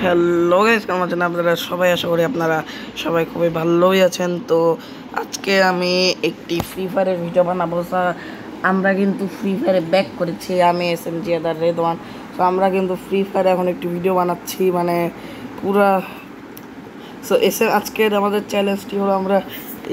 Hello guys, কেমন আছেন আপনারা সবাই? আশা করি আপনারা সবাই খুবই ভালোই আছেন। তো আজকে আমি একটি ফ্রি ফায়ারের ভিডিও বানাবো। আমরা কিন্তু ফ্রি ফায়ারে ব্যাক করেছি, আমি SMG আর রেদওয়ান। তো আমরা কিন্তু ফ্রি ফায়ারে এখন একটি ভিডিও বানাচ্ছি, মানে পুরা। সো আজকের আমাদের চ্যালেঞ্জটি হলো আমরা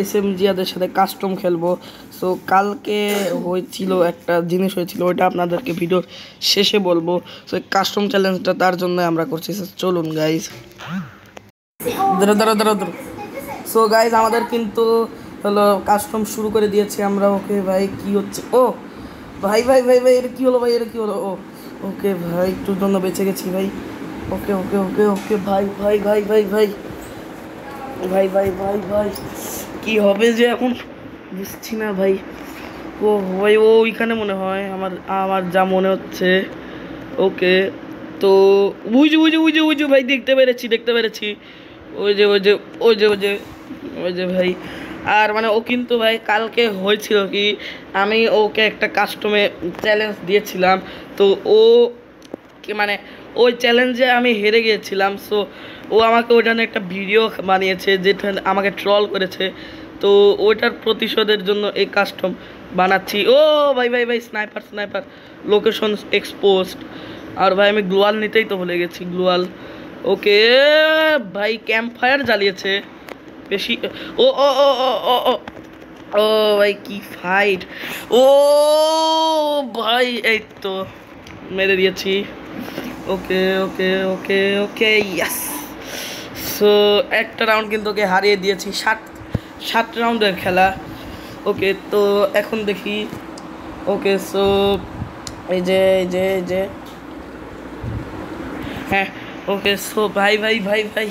SMGদের সাথে কাস্টম খেলবো। সো কালকে হয়েছিল একটা জিনিস হয়েছিল, ওইটা আপনাদেরকে ভিডিওর শেষে বলবো। সো কাস্টম চ্যালেঞ্জটা তার জন্য আমরা করছি। চলুন গাইজ, সো গাইজ আমাদের কিন্তু হলো কাস্টম শুরু করে দিয়েছি আমরা। ওকে ভাই, কি হচ্ছে? ও ভাই ভাই ভাই ভাই এটা কী হলো ভাই, এটা কী হলো? ও ওকে ভাই, একটুর জন্য বেঁচে গেছি ভাই। ওকে ওকে ওকে ওকে ভাই ভাই ভাই ভাই ভাই ভাই ভাই ভাই ভাই কী হবে যে এখন বুঝছি না ভাই। ও ভাই, ও ওইখানে মনে হয় আমার আমার যা মনে হচ্ছে। ওকে, তো বুঝু বুঝু বুঝু বুঝু ভাই, দেখতে পেরেছি ওই যে ওই যে ওই যে ওই যে ওই যে ভাই। আর মানে ও কিন্তু ভাই কালকে হয়েছিল কি, আমি ওকে একটা কাস্টমে চ্যালেঞ্জ দিয়েছিলাম। তো ও কি মানে ওই চ্যালেঞ্জে আমি হেরে গিয়েছিলাম। সো ও আমাকে ওইখানে একটা ভিডিও বানিয়েছে, যেটা আমাকে ট্রল করেছে। তো ওইটার প্রতিশোধের জন্য এই কাস্টম বানাচ্ছি। ও ভাই ভাই ভাই, স্নাইপার লোকেশন এক্সপোজড। আর ভাই আমি গ্লোয়াল নিতেই তো ভুলে গেছি, গ্লোয়াল। ওকে ভাই, ক্যাম্প ফায়ার জ্বালিয়েছে বেশি। ও ও ও ও ও ও ও ভাই, কি ফাইট! ও ভাই, এই তো মেরে দিয়েছি। ওকে ওকে ওকে ওকে ইয়াস। সো একটা রাউন্ড কিন্তু ওকে হারিয়ে দিয়েছি, সাত রাউন্ডের খেলা। ওকে, তো এখন দেখি। ওকে, সো এই যে হ্যাঁ। ওকে, সো ভাই ভাই ভাই ভাই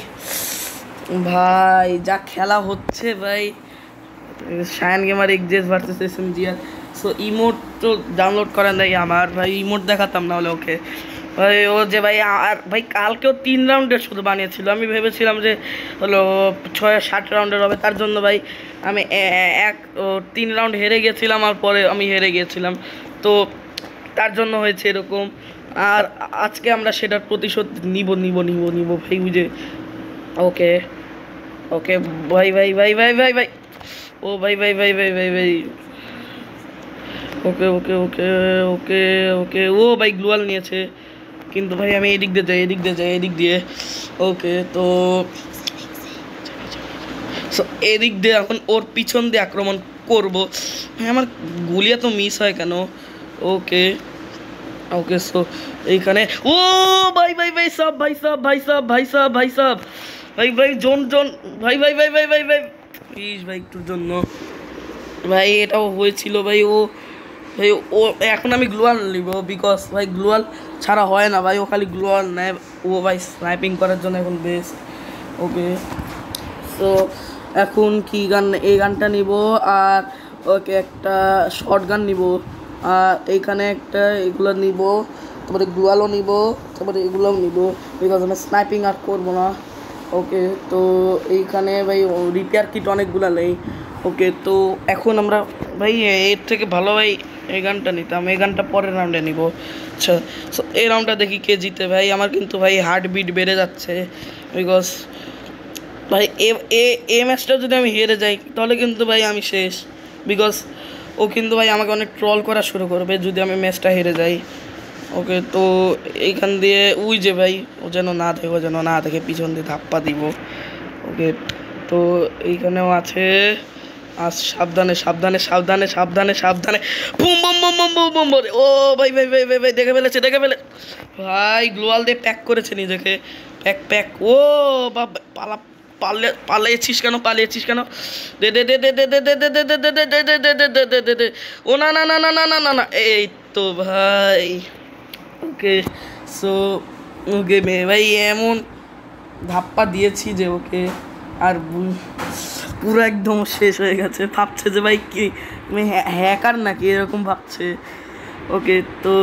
ভাই যা খেলা হচ্ছে ভাই, শায়ান গেমার এক্সজেস ভার্সেস SMGR। সো ইমোট তো ডাউনলোড করা নেই আমার ভাই, ইমোট দেখাতাম না হলে ওকে ভাই। ও যে ভাই, আর ভাই কালকেও 3 রাউন্ডের শুধু বানিয়েছিল। আমি ভেবেছিলাম যে হলো 6-7 রাউন্ডের হবে, তার জন্য ভাই আমি 3 রাউন্ড হেরে গেছিলাম, আর পরে আমি হেরে গিয়েছিলাম। তো তার জন্য হয়েছে এরকম। আর আজকে আমরা সেটার প্রতিশোধ নিব ভাই, বুঝে। ওকে ওকে ভাই ভাই ভাই ভাই ভাই ভাই ও ভাই ভাই ভাই ভাই ভাই ভাই ওকে ওকে ওকে ওকে ওকে ও ভাই গ্লোয়াল নিয়েছে, কিন্তু ভাই আমি এদিক দিয়ে। ওকে, তো এদিক দিয়ে এখন ওর পিছন দিয়ে আক্রমণ করব। ভাই আমার গুলিয়া তো মিস হয় কেন? ওকে ওকে, সো এইখানে ও ভাই ভাই ভাই সব ভাই জোন ভাই ভাই ভাই ভাই ভাই ভাই প্লিজ ভাই, একটুর জন্য ভাই এটাও হয়েছিল ভাই। ও ভাই, ও এখন আমি গ্লোয়াল নিব, বিকজ ভাই গ্লোয়াল ছাড়া হয় না ভাই। ও খালি গ্লোয়াল নেয়, ও ভাই স্নাইপিং করার জন্য এখন বেস্ট। ওকে, সো এখন কি গান? এই গানটা নিব, আর ওকে একটা শর্ট গান নিব, আর এইখানে একটা এগুলো নিব, তারপরে গ্লোয়ালও নিব, তারপরে এগুলোও নিব, বিকজ আমি স্নাইপিং আর করবো না। ওকে, তো এইখানে ভাই রিপেয়ার কিট অনেকগুলো নেই। ওকে, তো এখন আমরা ভাই এর থেকে ভালো ভাই এই গানটা নিতাম, এই গানটা পরের রাউন্ডে নিব। আচ্ছা, সো এই রাউন্ডটা দেখি কে জিতে ভাই। আমার কিন্তু ভাই হার্টবিট বেড়ে যাচ্ছে, বিকজ ভাই এই ম্যাচটা যদি আমি হেরে যাই তাহলে কিন্তু ভাই আমি শেষ, বিকজ ও কিন্তু ভাই আমাকে অনেক ট্রল করা শুরু করবে যদি আমি ম্যাচটা হেরে যাই। ওকে, তো এইখান দিয়ে ওই যে ভাই, ও যেন না দেখে পিছন দিয়ে ধাপ্পা দিব। ওকে, তো এইখানেও আছে। আর সাবধানে boom boom boom boom boom boom boom. ও ভাই ভাই ভাই ভাই ভাই দেখে ফেলেছে ভাই, গ্লোয়াল দিয়ে প্যাক করেছে নিজেকে, প্যাক। ও বাবা, পালিয়েছিস কেন? দে দে দে দে দে দে দে দে দে দে দে দে দে দে দে দে দে দে। ও না না না না না না না না, এই তো ভাই। ওকে, সো ওকে ভাই এমন ধাপ্পা দিয়েছি যে ওকে আর পুরো একদম শেষ হয়ে গেছে। ভাবছে যে ভাই কি আমি হ্যাকার নাকি, এরকম ভাবছে। ওকে, তো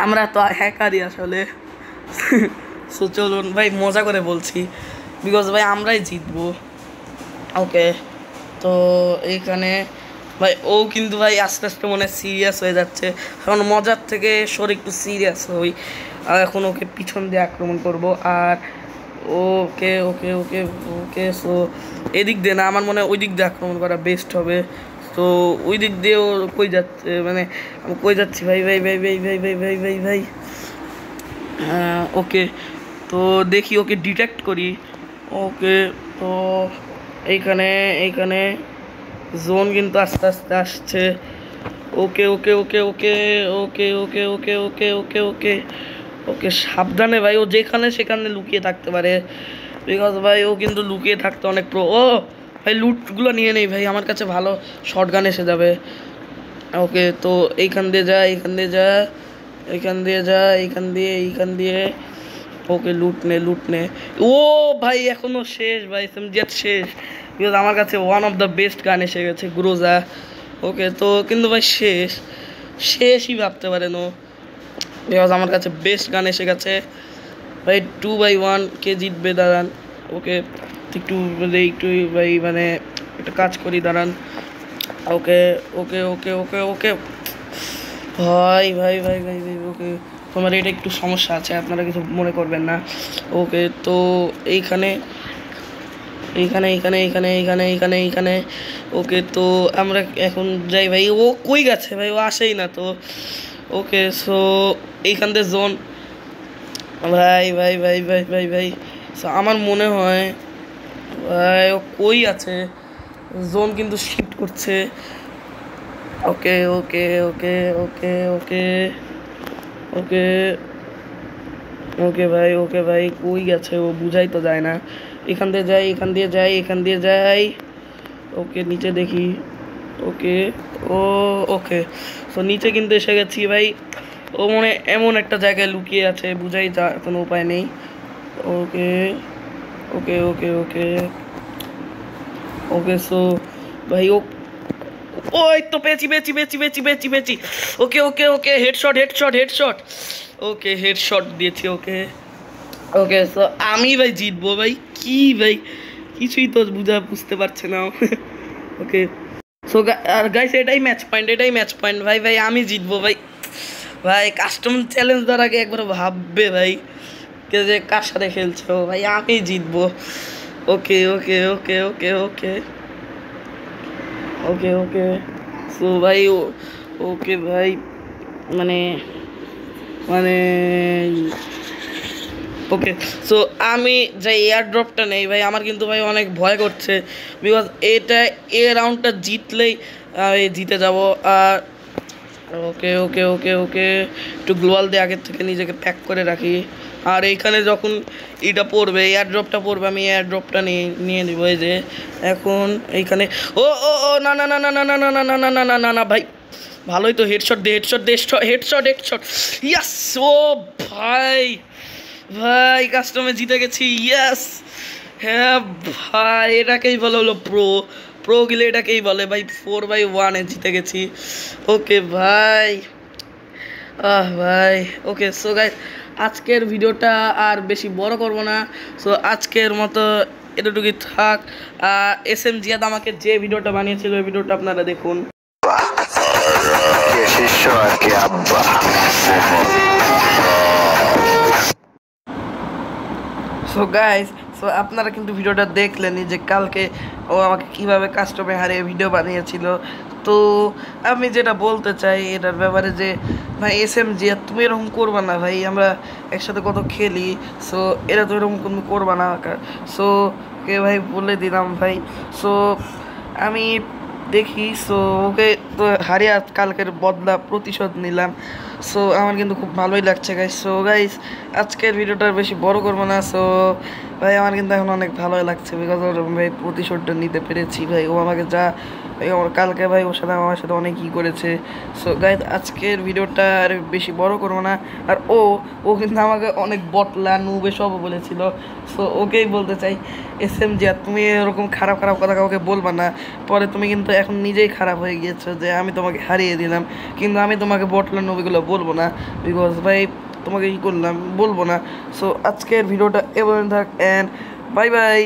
আমরা তো হ্যাকারই আসলে। সো চলুন ভাই, মজা করে বলছি, বিকজ ভাই আমরাই জিতবো। ওকে, তো এইখানে ভাই ও কিন্তু ভাই আস্তে আস্তে মনে হয় সিরিয়াস হয়ে যাচ্ছে, কারণ মজার থেকে শরীর একটু সিরিয়াস হই। আর এখন ওকে পিছন দিয়ে আক্রমণ করব, আর ওকে ওকে ওকে ওকে। সো এদিক দিয়ে না, আমার মনে হয় ওই দিক দিয়ে আক্রমণ করা বেস্ট হবে। তো ওই দিক দিয়েও কই যাচ্ছে, মানে আমি কই যাচ্ছি ভাই ভাই ভাই ভাই ভাই ভাই ভাই ভাই ভাই। ওকে, তো দেখি ওকে ডিটেক্ট করি। ওকে, তো এইখানে এইখানে জোন কিন্তু আস্তে আস্তে আসছে। ওকে ওকে ওকে ওকে ওকে ওকে ওকে ওকে ওকে ওকে ওকে, সাবধানে ভাই, ও যেখানে সেখানে লুকিয়ে থাকতে পারে, বিকজ ভাই ও কিন্তু লুকিয়ে থাকতে অনেক প্রো। ও ভাই লুটগুলো নিয়ে নেই ভাই, আমার কাছে ভালো শর্ট গান এসে যাবে। ওকে, তো এইখান দিয়ে যা, এইখান দিয়ে যা, এইখান দিয়ে যা, এইখান দিয়ে এইখান দিয়ে। ওকে, লুট নে লুট নে। ও ভাই এখনো শেষ ভাই, সমঝিয়াত শেষ, বিকজ আমার কাছে ওয়ান অফ দ্য বেস্ট গান এসে গেছে, গ্রোজা। ওকে, তো কিন্তু ভাই শেষই ভাবতে পারেন ও, বিকজ আমার কাছে বেস্ট গান এসে গেছে ভাই। 2-1 কে জিতবে দাঁড়ান। ওকে, একটু একটু ভাই মানে একটা কাজ করি দাঁড়ান। ওকে ওকে ওকে ওকে ওকে ভাই ভাই ভাই ভাই ভাই ওকে, তোমার এটা একটু সমস্যা আছে, আপনারা কিছু মনে করবেন না। ওকে, তো এইখানে এইখানে এইখানে এইখানে এইখানে এইখানে এইখানে। ওকে, তো আমরা এখন যাই ভাই। ও কই গেছে ভাই, ও আসেই না তো। ওকে, সো এইখান দিয়ে জোন ভাই ভাই ভাই ভাই ভাই ভাই। সো আমার মনে হয় ভাই ও কই আছে, জোন কিন্তু শিফট করছে। ওকে ওকে ওকে ওকে ওকে ওকে ওকে ভাই, ওকে ভাই কই গেছে ও, বুঝাই তো যায় না। এখান দিয়ে যাই, এখান দিয়ে যাই, এখান দিয়ে যাই। ওকে, নিচে দেখি। ওকে, ও ওকে, সো নিচে কিন্তু এসে গেছি ভাই। ও মনে এমন একটা জায়গায় লুকিয়ে আছে, বুঝাই যা কোনো উপায় নেই। ওকে ওকে ওকে ওকে ওকে, সো ভাই ও, ওই তো পেয়েছি পেয়েছি পেয়েছি পেয়েছি পেয়েছি পেয়েছি। ওকে ওকে ওকে, হেডশট হেডশট হেডশট। ওকে, হেডশট দিয়েছি। ওকে ওকে, সো আমি ভাই জিতবো ভাই, কি ভাই কিছুই তো বুঝতে পারছে না। ওকে, সো আর গাইস এটাই ম্যাচ পয়েন্ট, এটাই ম্যাচ পয়েন্ট ভাই। ভাই আমি জিতবো ভাই। ভাই কাস্টম চ্যালেঞ্জ দেওয়ার আগে একবার ভাববে ভাই কে যে কার সাথে খেলছে। ও ভাই আমি জিতবো। ওকে ওকে ওকে ওকে ওকে ওকে ওকে, সো ভাই ওকে ভাই, মানে মানে ওকে, সো আমি যে এয়ার ড্রপটা নেই ভাই, আমার কিন্তু ভাই অনেক ভয় করছে, বিকজ এটা এ রাউন্ডটা জিতলেই আমি জিতে যাব। আর ওকে ওকে ওকে ওকে, একটু গ্লোয়াল দিয়ে আগের থেকে নিজেকে প্যাক করে রাখি। আর এইখানে যখন এটা পড়বে, এয়ার ড্রপটা পড়বে, আমি এয়ার ড্রপটা নিয়ে নিব। এই যে এখন এইখানে, ও ও ও না না না না না না না না না না না না না না ভাই, ভালোই তো, হেডশট দে হেডশট দে হেডশট হেডশট, ইয়াস। ও ভাই ভাই কাস্টমে জিতে গেছি, ইয়াস। হ্যাঁ ভাই, এটাকেই বলে হলো প্রো, প্রো গিলে এটাকেই বলে ভাই। 4-1 জিতে গেছি। ওকে ভাই, ভাই ওকে, সো গাইস আজকের ভিডিওটা আর বেশি বড় করব না। সো আজকের মতো এতটুকুই থাক। SM জিয়াদ আমাকে যে ভিডিওটা বানিয়েছিল, ওই ভিডিওটা আপনারা দেখুন। সো গাইস, সো আপনারা কিন্তু ভিডিওটা দেখলেনই যে কালকে ও আমাকে কীভাবে কাস্টমে হারিয়ে ভিডিও বানিয়েছিল। তো আমি যেটা বলতে চাই এটার ব্যাপারে যে ভাই SM জিয়া তুমি এরকম করবা না ভাই, আমরা একসাথে কত খেলি। সো এটা তো এরকম তুমি করবা না। সো ওকে ভাই বলে দিলাম ভাই। সো আমি দেখি, সো ওকে তো হারিয়ে কালকের বদলা প্রতিশোধ নিলাম। সো আমার কিন্তু খুব ভালোই লাগছে গাইস। সো গাইস আজকের ভিডিওটা বেশি বড় করবো না। সো ভাই আমার কিন্তু এখন অনেক ভালোই লাগছে, বিকজ ওর ভাই প্রতিশোধটা নিতে পেরেছি ভাই। ও আমাকে যা ভাই, আমার কালকে ভাই ওর সাথে আমার সাথে অনেক ই করেছে। সো গাইস আজকের ভিডিওটা আর বেশি বড় করবো না। আর ও কিন্তু আমাকে অনেক বটলা নুবে সব বলেছিল। সো ওকেই বলতে চাই, SM জিয়া তুমি এরকম খারাপ খারাপ কথা কাউকে বলবা না, পরে তুমি কিন্তু এখন নিজেই খারাপ হয়ে গিয়েছো যে আমি তোমাকে হারিয়ে দিলাম, কিন্তু আমি তোমাকে বটলা নুবিগুলো বলবো না, বিকজ ভাই তোমাকে ই করলাম বলবো না। সো আজকের ভিডিওটা এবার থাক, অ্যান্ড বাই বাই।